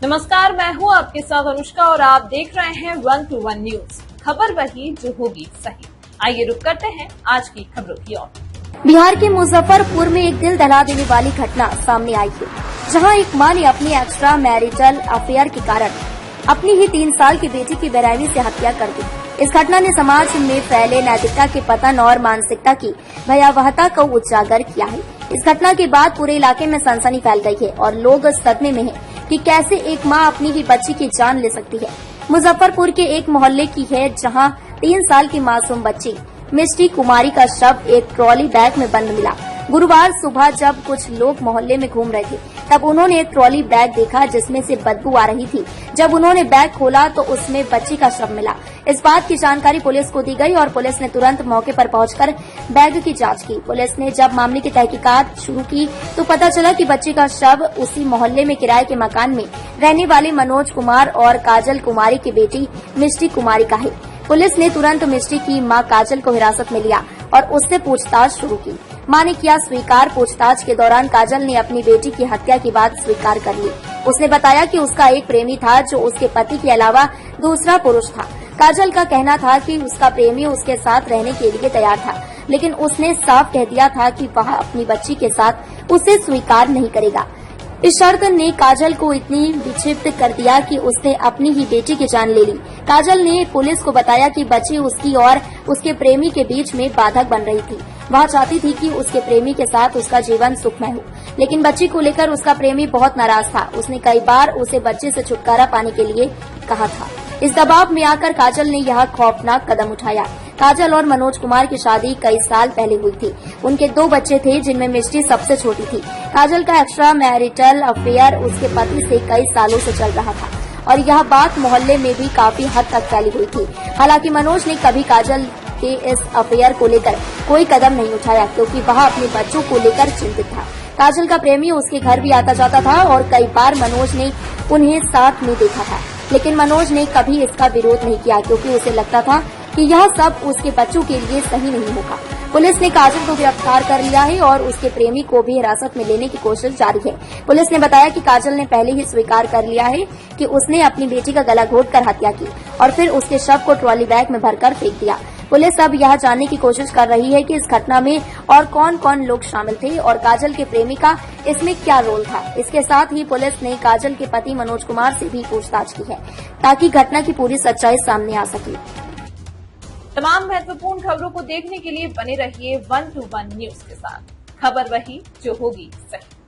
नमस्कार, मैं हूं आपके साथ अनुष्का और आप देख रहे हैं 1 to 1 न्यूज। खबर वही जो होगी सही। आइए रुक करते हैं आज की खबरों की ओर। बिहार के मुजफ्फरपुर में एक दिल दहला देने वाली घटना सामने आई है, जहां एक मां ने अपनी एक्स्ट्रा मैरिटल अफेयर के कारण अपनी ही 3 साल की बेटी की बेरहमी से हत्या कर दी। इस घटना ने समाज में फैले नैतिकता के पतन और मानसिकता की भयावहता को उजागर किया है। इस घटना के बाद पूरे इलाके में सनसनी फैल गई है और लोग सदमे में हैं कि कैसे एक मां अपनी ही बच्ची की जान ले सकती है। मुजफ्फरपुर के एक मोहल्ले की है, जहां 3 साल की मासूम बच्ची मिष्टी कुमारी का शव एक ट्रॉली बैग में बंद मिला। गुरुवार सुबह जब कुछ लोग मोहल्ले में घूम रहे थे, तब उन्होंने एक ट्रॉली बैग देखा जिसमें से बदबू आ रही थी। जब उन्होंने बैग खोला तो उसमें बच्ची का शव मिला। इस बात की जानकारी पुलिस को दी गई और पुलिस ने तुरंत मौके पर पहुंचकर बैग की जांच की। पुलिस ने जब मामले की तहकीकात शुरू की तो पता चला कि बच्ची का शव उसी मोहल्ले में किराए के मकान में रहने वाले मनोज कुमार और काजल कुमारी की बेटी मिष्टी कुमारी का है। पुलिस ने तुरंत मिष्टी की मां काजल को हिरासत में लिया और उससे पूछताछ शुरू की। मां ने किया स्वीकार। पूछताछ के दौरान काजल ने अपनी बेटी की हत्या की बात स्वीकार कर ली। उसने बताया कि उसका एक प्रेमी था जो उसके पति के अलावा दूसरा पुरुष था। काजल का कहना था कि उसका प्रेमी उसके साथ रहने के लिए तैयार था, लेकिन उसने साफ कह दिया था कि वह अपनी बच्ची के साथ उसे स्वीकार नहीं करेगा। इस शर्त ने काजल को इतनी विक्षिप्त कर दिया कि उसने अपनी ही बेटी की जान ले ली। काजल ने पुलिस को बताया कि बच्ची उसकी और उसके प्रेमी के बीच में बाधक बन रही थी। वह चाहती थी कि उसके प्रेमी के साथ उसका जीवन सुखमय हो, लेकिन बच्ची को लेकर उसका प्रेमी बहुत नाराज था। उसने कई बार उसे बच्चे से छुटकारा पाने के लिए कहा था। इस दबाव में आकर काजल ने यह खौफनाक कदम उठाया। काजल और मनोज कुमार की शादी कई साल पहले हुई थी। उनके 2 बच्चे थे, जिनमें मिष्टी सबसे छोटी थी। काजल का एक्स्ट्रा मैरिटल अफेयर उसके पति से कई सालों से चल रहा था और यह बात मोहल्ले में भी काफी हद तक फैली हुई थी। हालांकि मनोज ने कभी काजल के इस अफेयर को लेकर कोई कदम नहीं उठाया, क्योंकि वह अपने बच्चों को लेकर चिंतित था। काजल का प्रेमी उसके घर भी आता जाता था और कई बार मनोज ने उन्हें साथ में देखा था, लेकिन मनोज ने कभी इसका विरोध नहीं किया, क्योंकि उसे लगता था कि यह सब उसके बच्चों के लिए सही नहीं होगा। पुलिस ने काजल को गिरफ्तार कर लिया है और उसके प्रेमी को भी हिरासत में लेने की कोशिश जारी है। पुलिस ने बताया कि काजल ने पहले ही स्वीकार कर लिया है कि उसने अपनी बेटी का गला घोंटकर हत्या की और फिर उसके शव को ट्रॉली बैग में भरकर फेंक दिया। पुलिस अब यह जानने की कोशिश कर रही है कि इस घटना में और कौन कौन लोग शामिल थे और काजल के प्रेमी का इसमें क्या रोल था। इसके साथ ही पुलिस ने काजल के पति मनोज कुमार से भी पूछताछ की है, ताकि घटना की पूरी सच्चाई सामने आ सके। तमाम महत्वपूर्ण खबरों को देखने के लिए बने रहिए 1 to 1 न्यूज के साथ। खबर वही जो होगी सही।